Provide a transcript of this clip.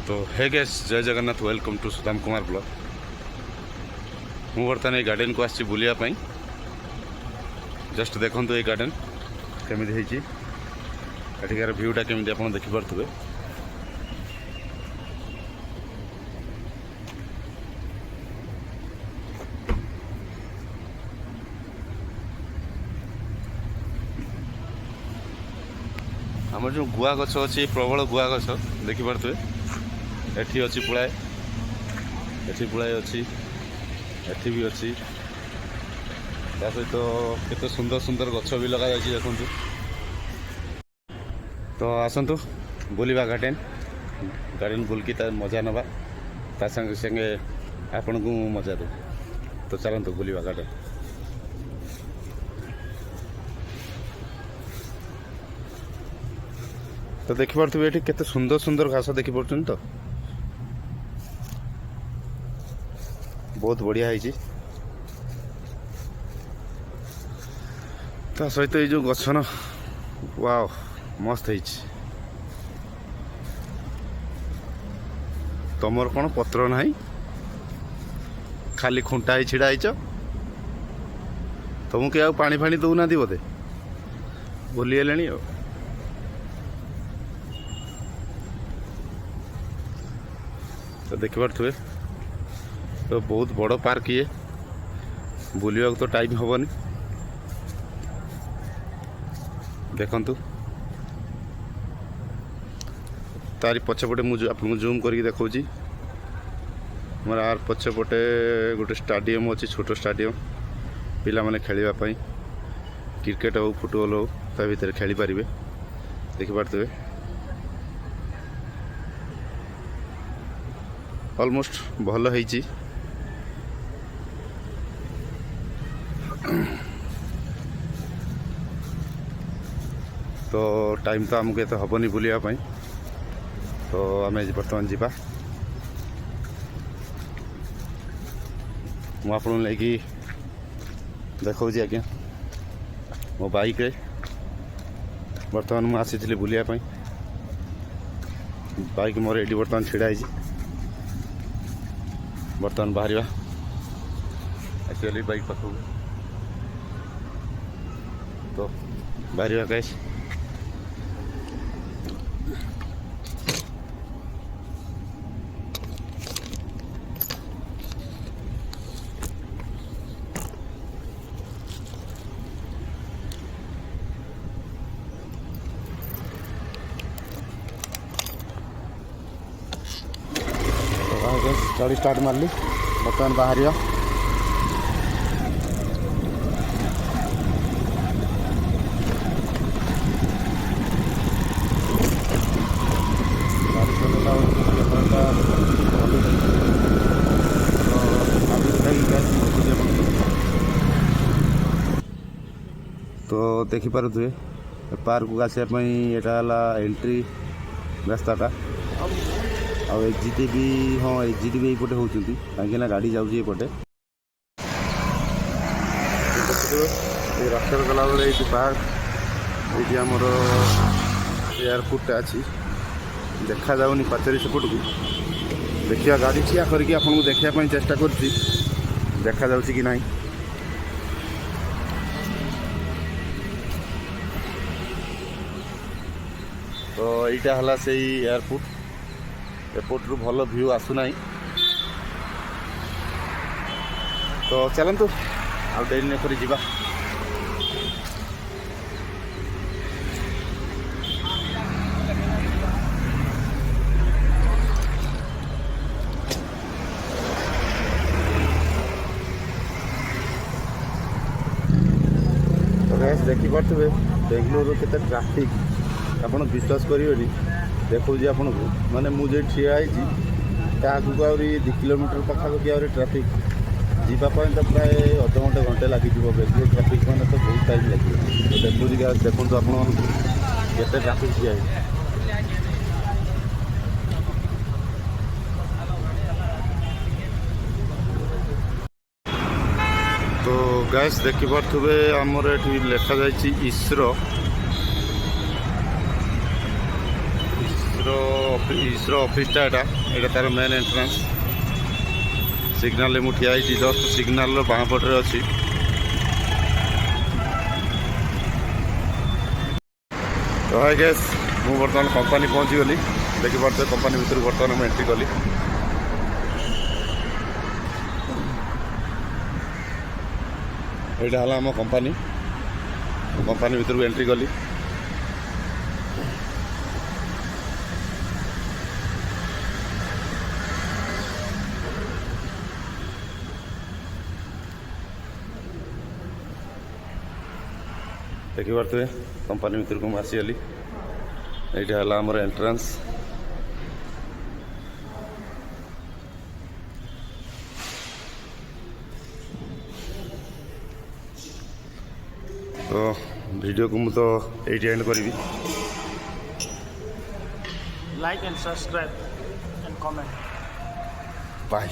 तो hey guys जय Jagannath welcome to Sudam Kumar blog. मु बर्तमान ये गार्डन को आसी बुलिया जस्ट देखो ये गार्डन केमी एठिकार भ्यूटा केमी आप देखिपे। आम जो गुआ गछ अच्छी प्रबल गुआ गछ देखिपे। एठी अच्छी पुଳାଏ एठी पुଳାଏ अच्छी एठी भी अच्छी ता सहित केते सुंदर सुंदर गछ भी लगा जाइए देखु। तो आसतु बुलिबा गार्डन गार्डन बुलकी तार मजा नवा ता संगे संगे आपन को मजा दे। तो चलतु बुलिबा गार्डन। तो देखिपे ये केते सुंदर सुंदर घास देखिपे। तो बहुत बढ़िया है। ता सहित ये जो गछ न वाओ मस्त है। तमर कौन पत्र ना खाली खुंटा ही छिड़ा तुमको क्या पानी फाणी दौना बोधे भूली गले। तो देखिपे तो बहुत बड़ पार्क ये बुलिया तो टाइम हेनी देखु। तारी पछपटे मुझे आपको जूम करके देखा मोर आर पछपटे गोटे स्टाडियम अच्छी छोट स्टाडियम पिला माने खेलवाई क्रिकेट हो फुटबॉल हो ता भीतर खेली पारे देखिपे। ऑलमोस्ट भल है। तो टाइम तो आमको एत हेनी बुलिया तो आम बर्तमान जावा मुझे देखा आज्ञा मो बाइक बर्तमान मुझे बुलिया बाइक मोर ये बर्तमान छिड़ा बर्तमान बाहर एक्चुअली बाइक पाखु तो बाहर गाइस। गाड़ी स्टार्ट मारली बर्तमान बाहर तो देखिपे पार्क को आसपा यहाँ एंट्री रास्ताटा आ एग्जिट भी हाँ एग्जिट भी यहीपटे होती कहीं गाड़ी जापटे रास्ता गला बेले ये पार्क ये आमर एयरपोर्टा अच्छी देखा जाऊनी पाचेरी सेपट को देखिए गाड़ी ठिया करके आपको देखापी चेष्टा कर देखा जाऊँ कि नहीं। तो यहाँ है से एयरपोर्ट एयरपोर्ट रू भल व्यू आसुना। तो चलतु आ डेरी नहीं करी जीवा। तो गैस देखिपे बेंगलुरु केते ट्राफिक आपन विश्वास करेंगे। देखो आपन को माने मुझे ठिया आगू आहरी 2 किलोमीटर पाखापाखि आहरी ट्राफिक जावाई तो प्राय अध घंटे घंटे लगे बेंगलोर ट्राफिक मैंने तो बहुत टाइम लगे। तो देखो आपते ट्राफिक ठिया तो गैस देखिपे आमर ये लिखा जाइए इसरो ଇସ୍ରୋ ଅଫିସଟା ଏଇଟା ତାର ମେନ୍ ଏଣ୍ଟ୍ରାନ୍ସ। ସିଗ୍ନାଲରେ ମୁଁ ଠିଆ ହେଇଛି, ଜଷ୍ଟ ସିଗ୍ନାଲର ବାଁ ପଟରେ ଅଛି। ତ ହାଇ ଗେସ୍ ମୁଁ ବର୍ତ୍ତମାନ କମ୍ପାନୀ ପହଞ୍ଚିଗଲି। ଦେଖିପାରୁଥିବେ କମ୍ପାନୀ ଭିତରୁ ବର୍ତ୍ତମାନ ମୁଁ ଏଣ୍ଟ୍ରି କଲି। ଏଇଟା ହେଲା ଆମ କମ୍ପାନୀ ଭିତରକୁ ଏଣ୍ଟ୍ରି କଲି। ଦେଖିପାରୁଥିବେ କମ୍ପାନୀ ଭିତରକୁ ମୁଁ ଆସିଗଲି। ଏଇଟା ହେଲା ଆମର ଏଣ୍ଟ୍ରାନ୍ସ। ତ ଭିଡ଼ିଓକୁ ମୁଁ ତ ଏଇଠି ଏଣ୍ଡ କରିବି। Like and subscribe and comment. Bye.